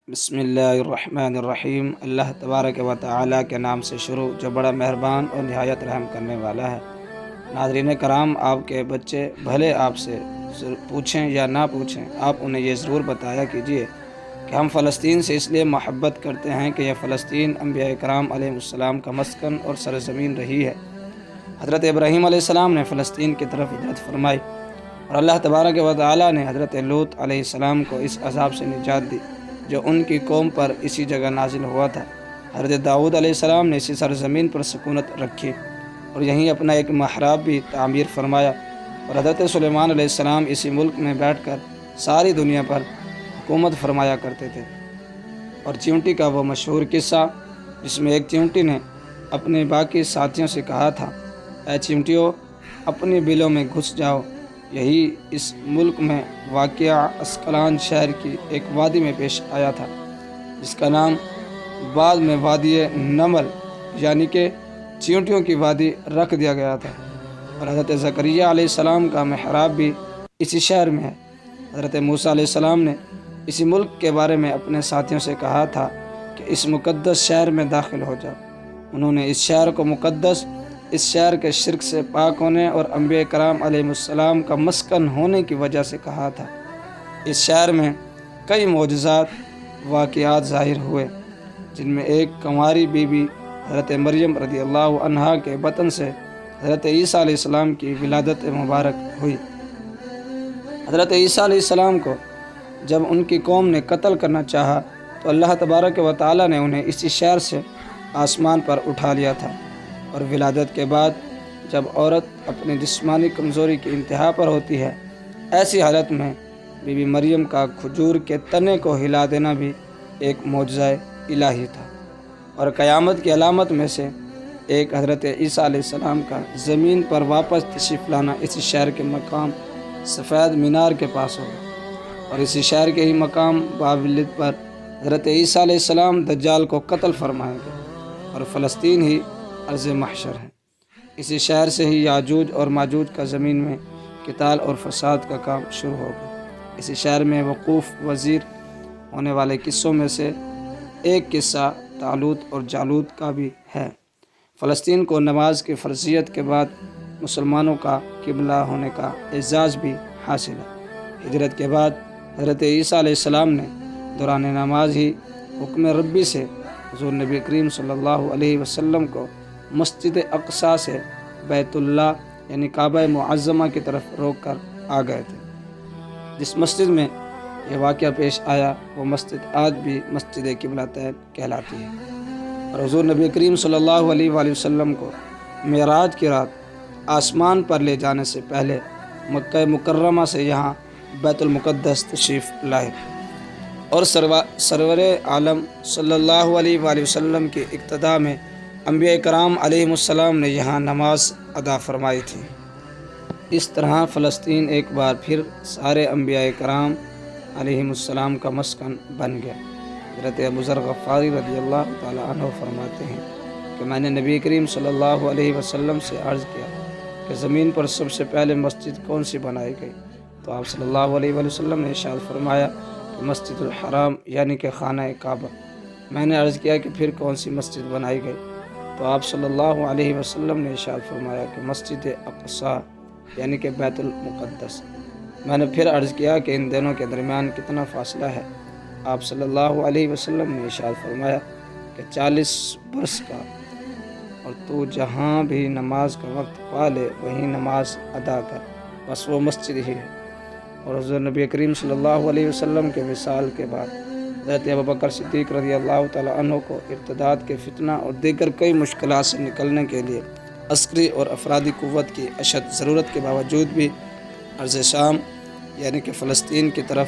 بسم اللہ الرحمن الرحیم۔ اللہ تبارک و تعالیٰ کے نام سے شروع جو بڑا مہربان اور نہایت رحم کرنے والا ہے۔ ناظرین کرام، آپ کے بچے بھلے آپ سے پوچھیں یا نہ پوچھیں، آپ انہیں یہ ضرور بتایا کیجیے کہ ہم فلسطین سے اس لیے محبت کرتے ہیں کہ یہ فلسطین انبیاء کرام علیہ السلام کا مسکن اور سرزمین رہی ہے۔ حضرت ابراہیم علیہ السلام نے فلسطین کی طرف ہجرت فرمائی اور اللہ تبارک و تعالیٰ نے حضرت لوط علیہ السلام کو اس عذاب سے نجات دی جو ان کی قوم پر اسی جگہ نازل ہوا تھا۔ حضرت داؤد علیہ السلام نے اسی سرزمین پر سکونت رکھی اور یہیں اپنا ایک محراب بھی تعمیر فرمایا، اور حضرت سلیمان علیہ السلام اسی ملک میں بیٹھ کر ساری دنیا پر حکومت فرمایا کرتے تھے۔ اور چیونٹی کا وہ مشہور قصہ جس میں ایک چیونٹی نے اپنے باقی ساتھیوں سے کہا تھا، اے چیونٹیوں، اپنی بلوں میں گھس جاؤ، یہی اس ملک میں واقع اسقلان شہر کی ایک وادی میں پیش آیا تھا جس کا نام بعد میں وادی نمل یعنی کہ چیونٹیوں کی وادی رکھ دیا گیا تھا۔ اور حضرت زکریہ علیہ السلام کا محراب بھی اسی شہر میں ہے۔ حضرت موسیٰ علیہ السلام نے اسی ملک کے بارے میں اپنے ساتھیوں سے کہا تھا کہ اس مقدس شہر میں داخل ہو جاؤ۔ انہوں نے اس شہر کو مقدس، اس شہر کے شرک سے پاک ہونے اور انبیاء کرام علیہ السلام کا مسکن ہونے کی وجہ سے کہا تھا۔ اس شہر میں کئی معجزات واقعات ظاہر ہوئے، جن میں ایک کنواری بی بی حضرت مریم رضی اللہ عنہا کے بطن سے حضرت عیسیٰ علیہ السلام کی ولادت مبارک ہوئی۔ حضرت عیسیٰ علیہ السلام کو جب ان کی قوم نے قتل کرنا چاہا تو اللہ تبارک و تعالیٰ نے انہیں اسی شہر سے آسمان پر اٹھا لیا تھا۔ اور ولادت کے بعد جب عورت اپنی جسمانی کمزوری کی انتہا پر ہوتی ہے، ایسی حالت میں بی بی مریم کا کھجور کے تنے کو ہلا دینا بھی ایک معجزہ الہی تھا۔ اور قیامت کی علامت میں سے ایک حضرت عیسیٰ علیہ السلام کا زمین پر واپس تشریف لانا اسی شہر کے مقام سفید مینار کے پاس ہوگا، اور اسی شہر کے ہی مقام باب الد پر حضرت عیسیٰ علیہ السلام دجال کو قتل فرمائیں گے، اور فلسطین ہی ارض محشر ہے۔ اسی شہر سے ہی یاجوج اور ماجوج کا زمین میں قتال اور فساد کا کام شروع ہوگا۔ اسی شہر میں وقوف وزیر ہونے والے قصوں میں سے ایک قصہ طالوت اور جالوت کا بھی ہے۔ فلسطین کو نماز کی فرضیت کے بعد مسلمانوں کا قبلہ ہونے کا اعزاز بھی حاصل ہے۔ ہجرت کے بعد حضرت عیسیٰ علیہ السلام نے دوران نماز ہی حکم ربی سے حضور نبی کریم صلی اللہ علیہ وسلم کو مسجد اقصیٰ سے بیت اللہ یعنی کعبہ معظمہ کی طرف روک کر آ گئے تھے۔ جس مسجد میں یہ واقعہ پیش آیا وہ مسجد آج بھی مسجد قبلتین کہلاتی ہے۔ اور حضور نبی کریم صلی اللہ علیہ وآلہ وسلم کو معراج کی رات آسمان پر لے جانے سے پہلے مکہ مکرمہ سے یہاں بیت المقدس تشریف لائے، اور سرور عالم صلی اللہ علیہ وآلہ وسلم کی اقتداء میں انبیاء کرام علیہ السلام نے یہاں نماز ادا فرمائی تھی۔ اس طرح فلسطین ایک بار پھر سارے انبیاء کرام علیہ السلام کا مسکن بن گیا۔ حضرت ابو ذر غفاری رضی اللہ تعالی عنہ فرماتے ہیں کہ میں نے نبی کریم صلی اللہ علیہ وسلم سے عرض کیا کہ زمین پر سب سے پہلے مسجد کون سی بنائی گئی؟ تو آپ صلی اللہ علیہ وآلہ وسلم نے ارشاد فرمایا کہ مسجد الحرام یعنی کہ خانہ کعبہ۔ میں نے عرض کیا کہ پھر کون سی مسجد بنائی گئی؟ تو آپ صلی اللہ علیہ وسلم نے ارشاد فرمایا کہ مسجد اقصیٰ یعنی کہ بیت المقدس۔ میں نے پھر عرض کیا کہ ان دونوں کے درمیان کتنا فاصلہ ہے؟ آپ صلی اللہ علیہ وسلم نے ارشاد فرمایا کہ 40 برس کا، اور تو جہاں بھی نماز کا وقت پا لے وہیں نماز ادا کر، بس وہ مسجد ہی ہے۔ اور حضور نبی کریم صلی اللہ علیہ وسلم کے وصال کے بعد حضرت ابوبکر صدیق رضی اللہ تعالی عنہ کو ارتداد کے فتنہ اور دیگر کئی مشکلات سے نکلنے کے لیے عسکری اور افرادی قوت کی اشد ضرورت کے باوجود بھی ارض شام یعنی کہ فلسطین کی طرف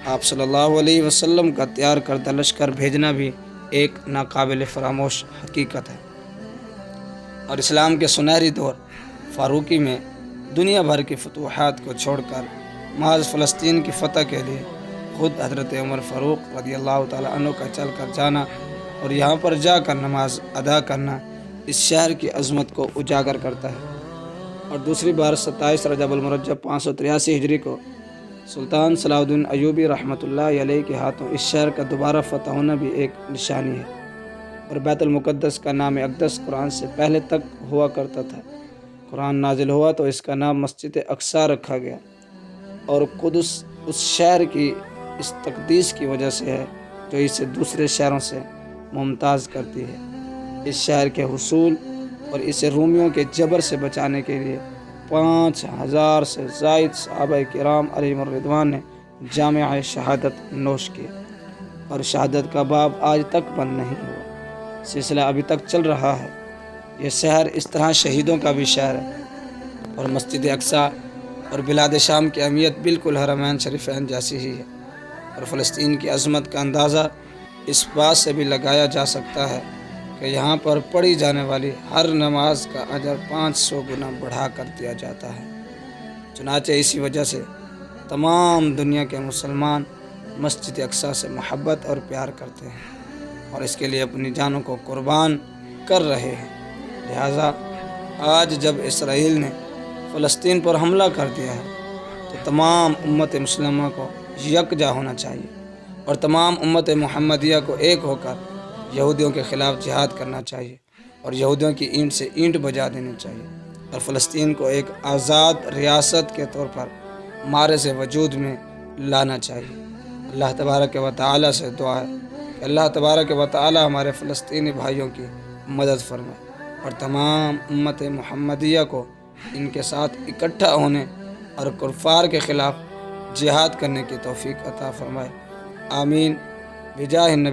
آپ صلی اللہ علیہ وسلم کا تیار کردہ لشکر بھیجنا بھی ایک ناقابل فراموش حقیقت ہے۔ اور اسلام کے سنہری دور فاروقی میں دنیا بھر کی فتوحات کو چھوڑ کر محض فلسطین کی فتح کے لیے خود حضرت عمر فاروق رضی اللہ تعالی عنہ کا چل کر جانا اور یہاں پر جا کر نماز ادا کرنا اس شہر کی عظمت کو اجاگر کرتا ہے۔ اور دوسری بار 27 رجب المرجب 583 ہجری کو سلطان صلاح الدین ایوبی رحمۃ اللہ علیہ کے ہاتھوں اس شہر کا دوبارہ فتح ہونا بھی ایک نشانی ہے، اور بیت المقدس کا نام اقدس قرآن سے پہلے تک ہوا کرتا تھا۔ قرآن نازل ہوا تو اس کا نام مسجد اقصیٰ رکھا گیا، اور قدس اس شہر کی اس تقدیس کی وجہ سے ہے جو اسے دوسرے شہروں سے ممتاز کرتی ہے۔ اس شہر کے حصول اور اسے رومیوں کے جبر سے بچانے کے لیے 5000 سے زائد صحابہ کرام علیہم الرضوان نے جامعہ شہادت نوش کیا، اور شہادت کا باب آج تک بند نہیں ہوا، سلسلہ ابھی تک چل رہا ہے۔ یہ شہر اس طرح شہیدوں کا بھی شہر ہے، اور مسجد اقصیٰ اور بلاد شام کی اہمیت بالکل حرمین شریفین جیسی ہی ہے، اور فلسطین کی عظمت کا اندازہ اس بات سے بھی لگایا جا سکتا ہے کہ یہاں پر پڑھی جانے والی ہر نماز کا اجر 500 گنا بڑھا کر دیا جاتا ہے۔ چنانچہ اسی وجہ سے تمام دنیا کے مسلمان مسجد اقصیٰ سے محبت اور پیار کرتے ہیں، اور اس کے لیے اپنی جانوں کو قربان کر رہے ہیں۔ لہٰذا آج جب اسرائیل نے فلسطین پر حملہ کر دیا ہے تو تمام امت مسلمہ کو یکجا ہونا چاہیے، اور تمام امت محمدیہ کو ایک ہو کر یہودیوں کے خلاف جہاد کرنا چاہیے، اور یہودیوں کی اینٹ سے اینٹ بجا دینی چاہیے، اور فلسطین کو ایک آزاد ریاست کے طور پر معرض وجود میں لانا چاہیے۔ اللہ تبارک و تعالیٰ سے دعا ہے کہ اللہ تبارک و تعالیٰ ہمارے فلسطینی بھائیوں کی مدد فرمائے، اور تمام امت محمدیہ کو ان کے ساتھ اکٹھا ہونے اور کفار کے خلاف جہاد کرنے کی توفیق عطا فرمائے۔ آمین بجاہ النبی